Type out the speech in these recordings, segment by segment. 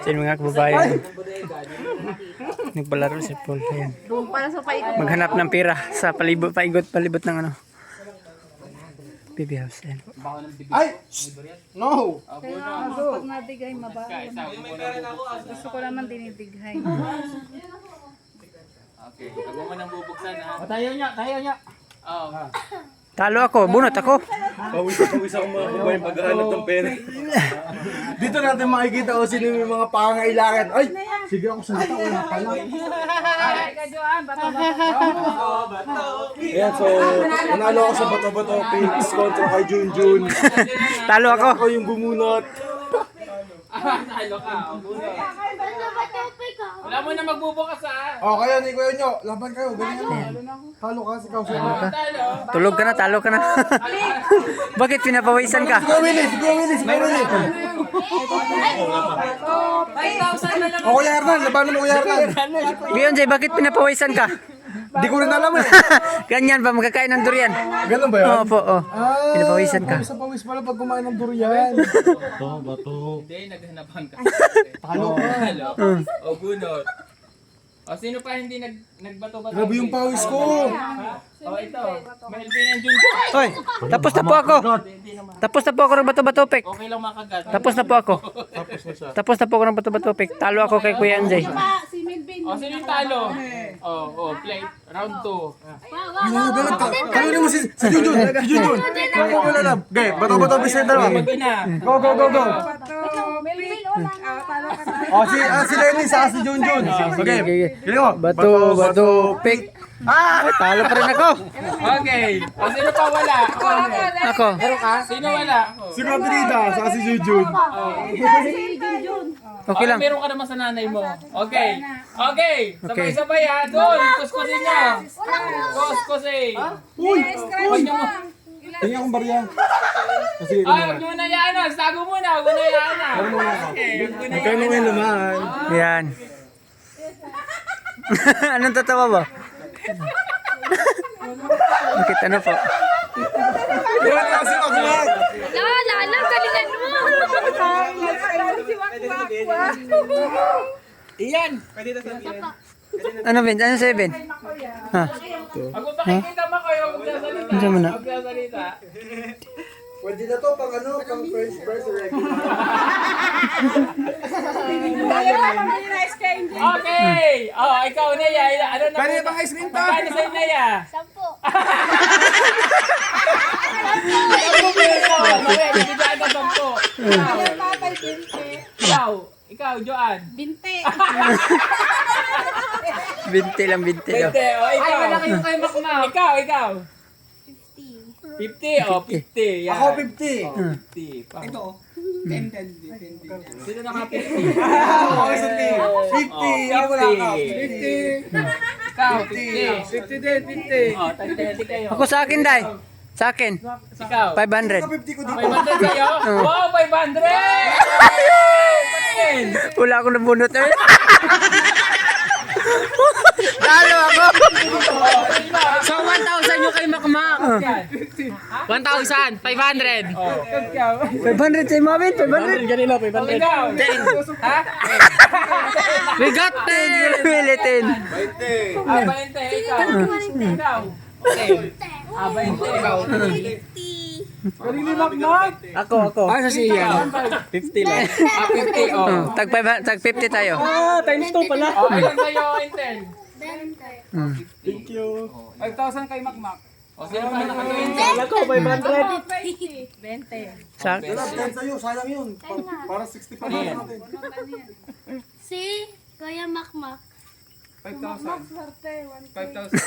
Sa mga kababayan. Nagpalaro si Paul. Ayan. Maghanap ng pera sa palibot ng ano. Baby house. Ayan. Ay! No! Pag nadigay, mabaho. Gusto ko naman dinidighay. Okay, ako man ang bubuksan ha. Tayo niya. Oh. Talo ako, bunot ako. Pawis ako mga kababayan paghahanap ng pera. Dito natin makikita kung sino yung mga pangangailangan. Ay! Sige ako sa tao. Wala pala. Ayan, so, nanalo ako sa bato-bato pigs kontra kay Junjun. Talo ako. Ako yung bumunot. Talo ka. Wala mo na magbubukas ha. O, kayo ni Kuya Nyo. Laban kayo. Ganyan mo. Talo ka, sigaw siya. Talo. Tulog ka na, talo ka na. Bakit pinapawisan ka? Sige, Willis. O, Kuya Hernan. Labanan mo, Kuya Hernan. Beyonce, bakit pinapawisan ka? Di ko rin alam eh. Ganyan ba magkakain ng durian? Ganun ba yun? Oo po, oh. Pinapawisan ka. Pawis sa pawis pala pag kumain ng durian. Hindi, naghanapan ka. Talo ka. Talo. O bunot. O sino pa hindi nagbato-bato? Grabe yung pawis ko. O ito. Melvin and Junjun. Hoy, tapos na po ako. Tapos na po ako ng bato-bato pek. Okay lang makagat. Tapos na po ako. Tapos na po ako ng bato-bato pek. Talo ako kay Kuya Anjay. O sino yung talo? O, play. Round 2. Kalunin mo si Junjun. Si Junjun. Ako ko lang. Okay, bato-bato bisa yung dalawa. Mag-ina. Go. O, si Lenny sa si Junjun. Okay. Pili mo. Bato-bato pek. Ay, talo pa rin ako. Okay. O sino pa wala? Ako. Sino wala? Si Rodrida sa si Junjun. Okay lang. Meron ka naman sa nanay mo. Okay. Sabay-sabay ha. Doon. Kuskusin niyo. Kuskusin. Uy! Huwag niyo mo. Tingnan akong barya. Kasi Huwag niyo na yan. Tago muna. Huwag na yan. Okay. magkano ngayon naman? Yan. Anong tatawa ba? Bakit ano po? Yan kasi magmag. Lala, galingan mo! Iyan. Ano Ben? Ano sa'yo Ben? Ha? Pag pakikita mo kayo, magsasalita. Ano mo na? Magsasalita. Pwede na to pang ano, pang first regular. Okay! Oh, ikaw na ya. Ano na? Pwede bang ice cream to? Paano sa'yo na ya? 10. Ikaw, Joan. Binte. Binti lang. 20. Oh, ikaw. Ay, malaki yung kay Makmak. Ikaw. 50. Oh, 50. Yan. Ako 50. 50. Ito. 10. Sino naka 50? Ako isa 50. Ako wala ka. 50. Ikaw, 50. 50 din, 50. Oh, tagtenti kayo. Ako sa akin, Day. Sa akin. Ikaw. 500. 50 ko dito. 500 kayo? Wow, 500! Wala akong nabunot. Talo ako. So, 1,000 yung kay Makmak. 1,000, 500. 500 sa'yo Mabin. 500. Ganilo, 500. Ikaw. 10. Ha? We got 10. Really 10. 20. 20. Ikaw. Ikaw. 10. 20. Ikaw. Ako. Sa siya. 50 lang. 50. Oh. Tag 50 tayo. Times 2 pala. Oh, ilan sa'yo, Intel? Thank you. 5,000 kay Makmak. O, sino pa naka-20? Ako, 500. 20. Sa Yan sa'yo, sayang yun. Para 60 pa natin. Si Kuya Makmak. 5,000. 5,000.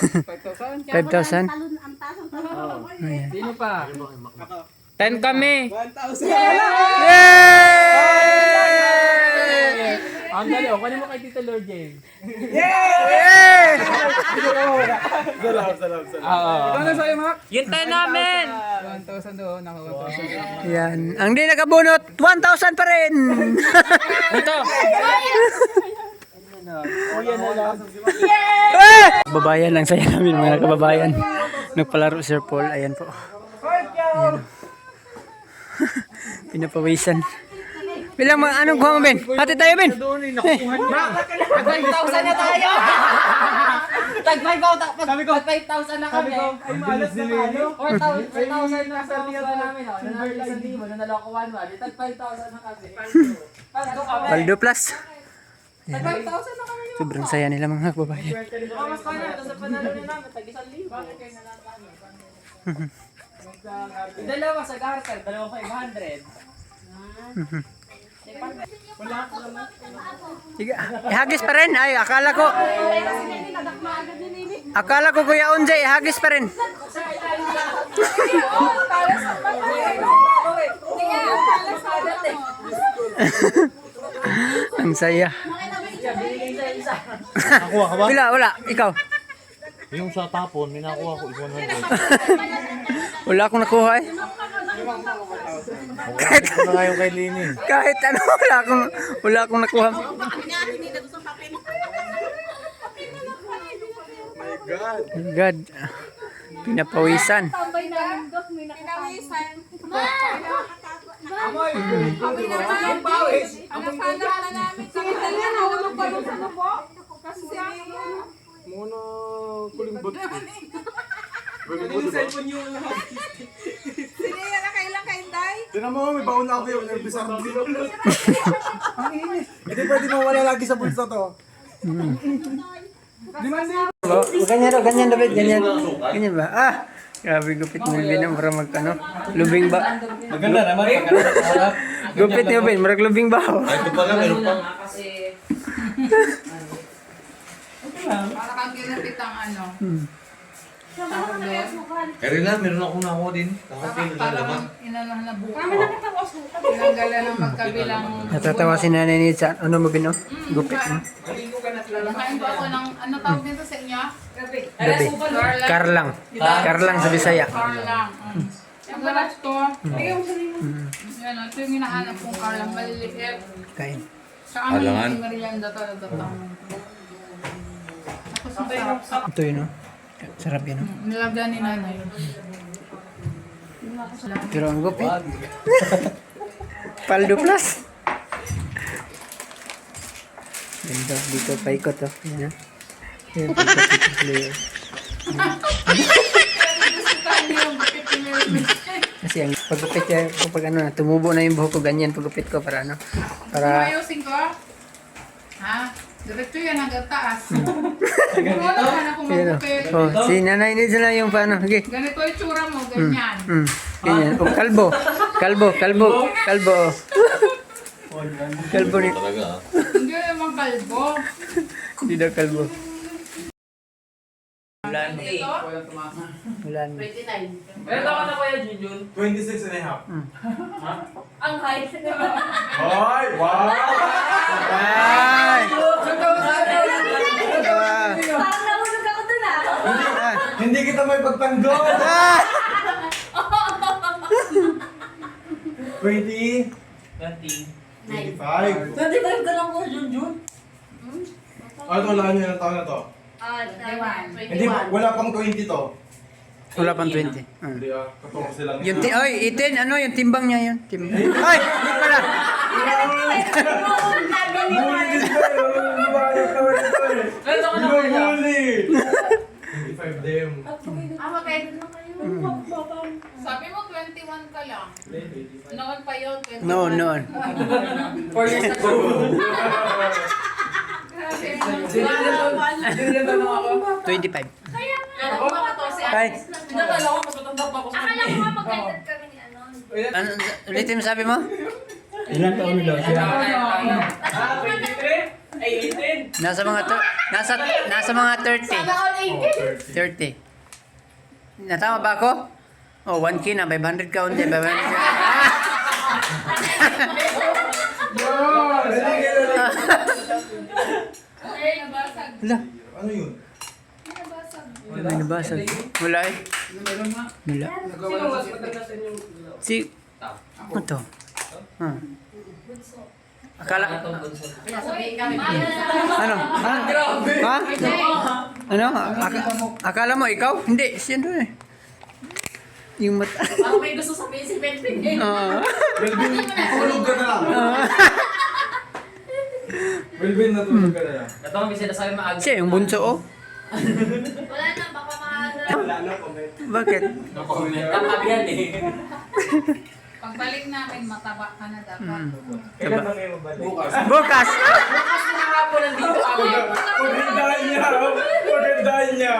5,000. Talon ang tasang talon. Sino pa? 10 kami. 1,000. Ang dali, o. Kunin mo kay Tito Lord James. Salam. Oo. Ano sa'yo, Mac? Yung 10 namin. 1,000 doon. Ako 1,000. Yan. Ang di nakabunot, 1,000 pa rin. Ito. Kababayan lang saya namin mga kababayan. Nagpalaro Sir Paul. Ayan po. Ayan. Pinapawisan. Bilang anong kuha mo, Ben? Hati tayo, Ben. Tag 5,000 na tayo! Tag 5,000 na kami. Ay, malas na ano. 4,000 na sa mga namin. Nanalo 1,000, nanalo ako 1,100. Tag 5,000 na kami. Paldo plus. Tag 5,000 na kami. Sobrang saya nila mga kababayan. Mas pa na, sa panalo na namin, tag 1,000. Dalawa sa garter, dalawa 500. Ihagis pa rin. Ay, akala ko. Akala ko Kuya Unjay, ihagis pa rin. Ang saya. Nakuha ka ba? Wala. Ikaw. Yung sa tapon, may nakuha ko 100. Wala akong nakuha eh. Kahit ano nga yung kay Lini. Kahit ano, wala akong nakuha. My God. Pinapawisan. Tambay na lindot, may nakatago. Amoy! Ang pawis! Hanap na namin. Sige, dali na, nahulog pa yung sa lubo. Kasi Muna kulimbot. Yung cellphone yung lahat. sige, na kailang kainday. Tinan mo, may baon na ako yung Elvis Ardi. Hindi pwede mawala lagi sa bulsa to. Ganyan David, ganyan. Ganyan ba? Ah! Grabe gupit mo Bin, para magkano. Lubing ba? Maganda naman. Maganda. Gupit niyo Ben, marag lubing ba? Ito pala, meron pa. Kasi... Para kang ginapit ang ano. Kaya na, meron akong nakuha din. Nakapin na naman. Inanahan na buko. Tinanggalan ng magkabilang. Natatawa si nanay ni sa ano mo Bin, oh? Gupit mo. Nakain po ako ng, ano tawag dito sa inyo? Gabi. Karlang. Karlang sa Bisaya. Carlang. Ang galas to. Yan, ito yung hinahanap kong Carlang. Maliliit. Kain. Sa amin, Alangan. yung merienda talaga. Tapos masarap. Ito yun, oh. Sarap yan, oh. Nilagyan ni nanay. Pero ang gupit. Paldo plus. Ganda dito paikot, oh. Yan, oh. Yan, paikot. Kasi ang paggupit niya, kapag ano na, tumubo na yung buhok ko, ganyan paggupit ko para ano, para Ayusin ko. Ha? Diretso yan hanggang taas. Wala ka na kung yun, magupit. oh. Si nanay ni sila yung paano, okay. Ganito yung tsura mo, ganyan. Ganyan. Oh, kalbo. Oh. Kalbo ni. Talaga ah. Hindi naman kalbo. Hindi daw kalbo. Ito? Wala na. Meron ako na kaya, Junjun? 26 and a half. Ang height. Ay, wow! Ay! Parang nahulog ako dun ah. Hindi kita may pagtanggol. 20, 25. 25 ka lang ko, Junjun. Ano to, wala nyo yung taon na to? 21. Hindi, wala pang 20 to. Wala pang 20. Hindi ah, 14 lang. Yung oy, itin, ano yung timbang niya yun? Timbang. Ay! Hindi pala! Meron ako na kaya. 25 dem. Sabi mo 21 ka lang. Noon pa yun, 21. Noon. 4 years ago. Dinilito na ako. 25. Pero kung mga 14 Ay, Nakala ko, mas matanda pa ako sa Akala ko nga mag-guided kami ni ano. ano, ulitin mo sabi mo? Ilan taon na daw siya? 23? Ay, 18. Nasa mga 30. Sana all 18. 30. Natama ba ako? Oh, 1K na, 500 ka unti, 500 ka. Ay, nabasag. Wala. Ano yun? May nabasag. Wala eh. Wala. Sino mas matanda sa inyo? Si... Ano to? Akala... Sabihin kami. Ano? Ha? Ano? Akala mo ikaw? Hindi, siya doon eh. Yung mata. Parang may gusto sabihin si Melvin eh. Oo. Melvin, tulog ka na lang. Melvin, natulog ka na lang. Ito kami sinasabi maaga. Siya, yung bunso, oh. Wala na, baka maaga. Bakit? Tama yan eh. Pagbalik namin, mataba ka na dapat. Kailan ba ngayon mabalik? Bukas. Bukas! Bukas na nga po nandito kami. Pagandahan niya. Pagandahan niya.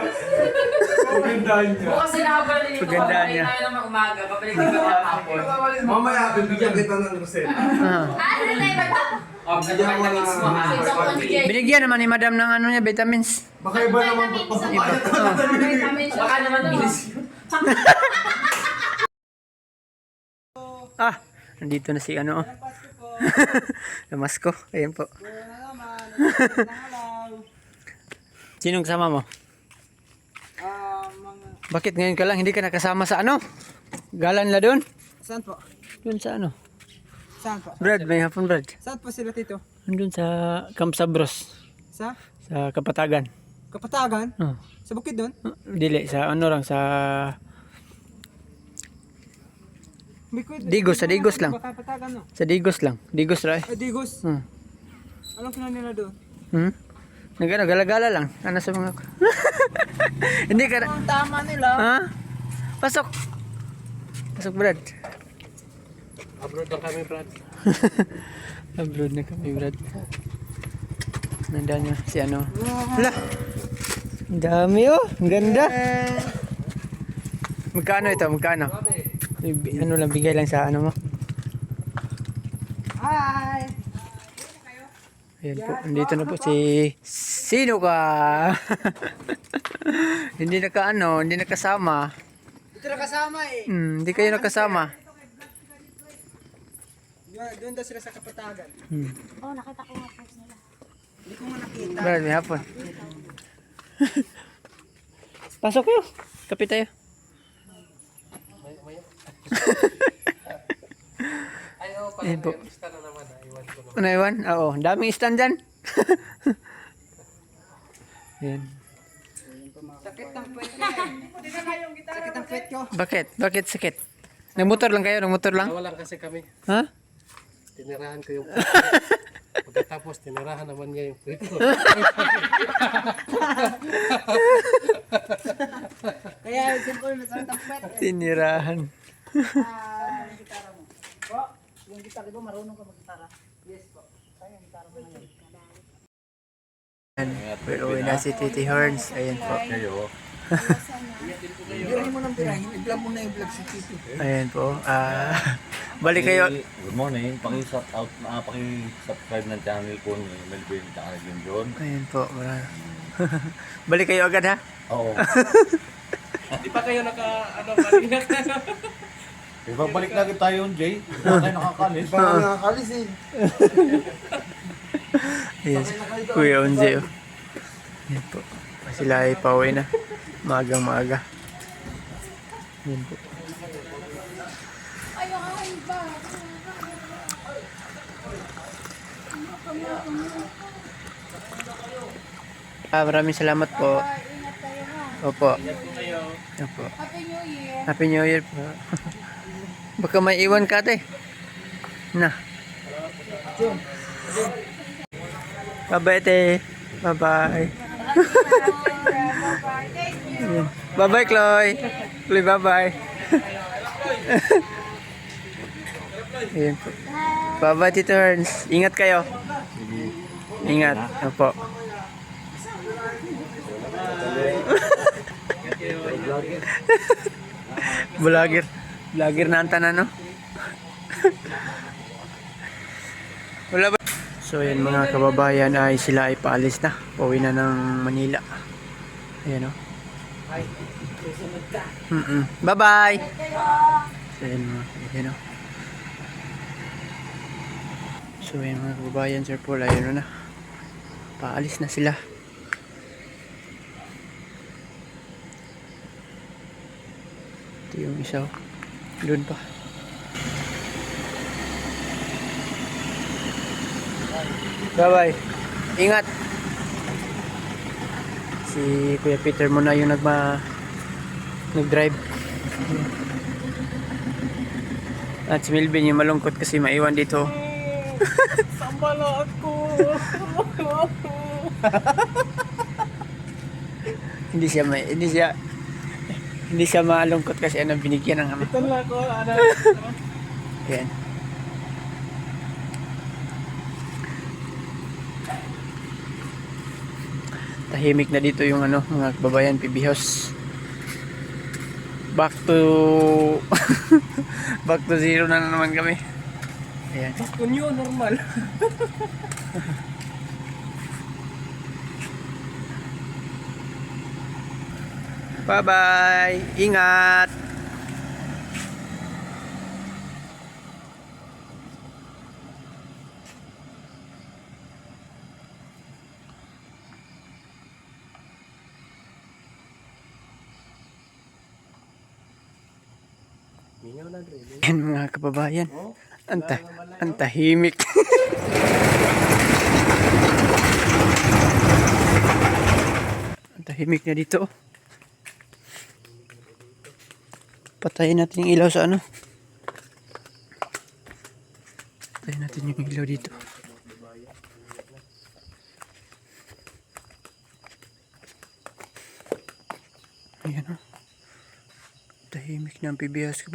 Pagandahan niya. Bukas na nga po nandito. Pagandaan niya. Tayo naman umaga. Babalik din kami ang hapon. Mamaya, bibigyan kita ng reseta. Ah. Ano na yun? O, ganda vitamins mo ha. Binigyan naman ni madam ng ano niya, vitamins. Baka iba naman papapayat na. Baka naman inis. Ah, nandito na si ano, oh. Damasko, ayan po. Sinong kasama mo? Bakit ngayon ka lang, hindi ka nakasama sa ano? Galan la doon? Saan po? Doon sa ano? Saan po? Brad, may hapon Brad. Saan po sila tito? Doon sa Camp Sabros, Sa sa Kapatagan. Kapatagan? Oh. Sa bukid doon? Dili, sa ano lang, sa Bukid. Digos, sa Digos lang. Kapatagan no? Sa Digos lang. Digos ra eh. Digos. Hmm. Anong kailan nila doon? Hmm? Nagano, gala-gala lang. Ano sa mga... Hindi ka na... Ang tama nila. Ha? Pasok. Pasok, Brad. Abroad lang kami, Brad. Abroad na kami, Brad. Nandaan niya si ano. Hala. Ang dami, oh. Ang ganda. Magkano ito? Magkano? Ano lang, bigay lang sa ano mo. Hi! Ayan po. Andito na po si... Sino ka? Hindi nakasama. Ito na kasama eh. Hindi kayo nakasama. Doon daw sila sa Kapatagan. Oh, nakita ko nga post nila. Hindi ko nga nakita. Brad, may hapon. Pasok kayo. Kapit tayo. Ayan po. Ano iwan? Oo, daming stand dyan. Ayan. Sakit ng puwet ko. Sakit ng puwet ko. Bakit? Bakit sakit? Nagmotor lang kayo? Nagmotor lang? Nawalan kasi kami. Ha? Tinirahan ko yung pagkatapos, tinirahan naman niya yung puwet ko. Kaya simple na sakit ng puwet. Tinirahan. Yung gitara mo. Po, yung gitara mo, marunong ka mag-gitara. Yes po. Kaya yung gitara mo na yun. Uwi na si Titi Horns. Ayan po. Birahin mo ng birahin. I-vlog mo na yung vlog si Titi. Ayan po. Balik kayo. Good morning. Paki-subscribe ng channel ko ni Melvin at Jun John. Ayan po. Balik kayo agad ha? Oo. Di pa kayo kanina. Ibabalik na kita yun, Jay. Hindi na kayo nakakalis. Parang nakakalis eh. Ayan si Kuya Unze. Oh. Ayan po. Sila ay pauwi na. Maagang maaga. Ayan po. Maraming salamat po. Opo. Opo. Happy New Year! Happy New Year po. Baka may iwan ka ate. Na. Bye-bye ate. Bye-bye. Bye-bye Chloe. Chloe bye-bye. Ayan po. Bye-bye Tito Ernst. Ingat kayo. Ingat. Opo. Vlogger. Vlogger na ang tanan, no? Wala ba? So, yan mga kababayan ay sila ay paalis na. Pauwi na ng Manila. Ayan, no? Bye-bye! So, yan mga kababayan, no? So, yan mga kababayan, Sir Paul, ayun na. Paalis na sila. Ito yung isa. Doon pa. Bye-bye. Ingat. Si Kuya Peter muna yung nag-drive. At si Melvin yung malungkot kasi maiwan dito. Sambala ako. Hindi siya malungkot kasi binigyan ng Ito lang ako. Yan. Tahimik na dito yung mga kababayan, PB House. Back to back to zero na naman kami. Ayan. Kunyo, normal. Bye-bye. Ingat. Yan mga kababayan. Ang tahimik. Ang tahimik na dito. Patayin natin yung ilaw sa Patayin natin yung ilaw dito. Ayan o. Tahimik na ang PB House.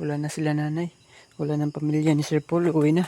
Wala na sila nanay. Wala nang pamilya ni Sir Paul. Uwi na.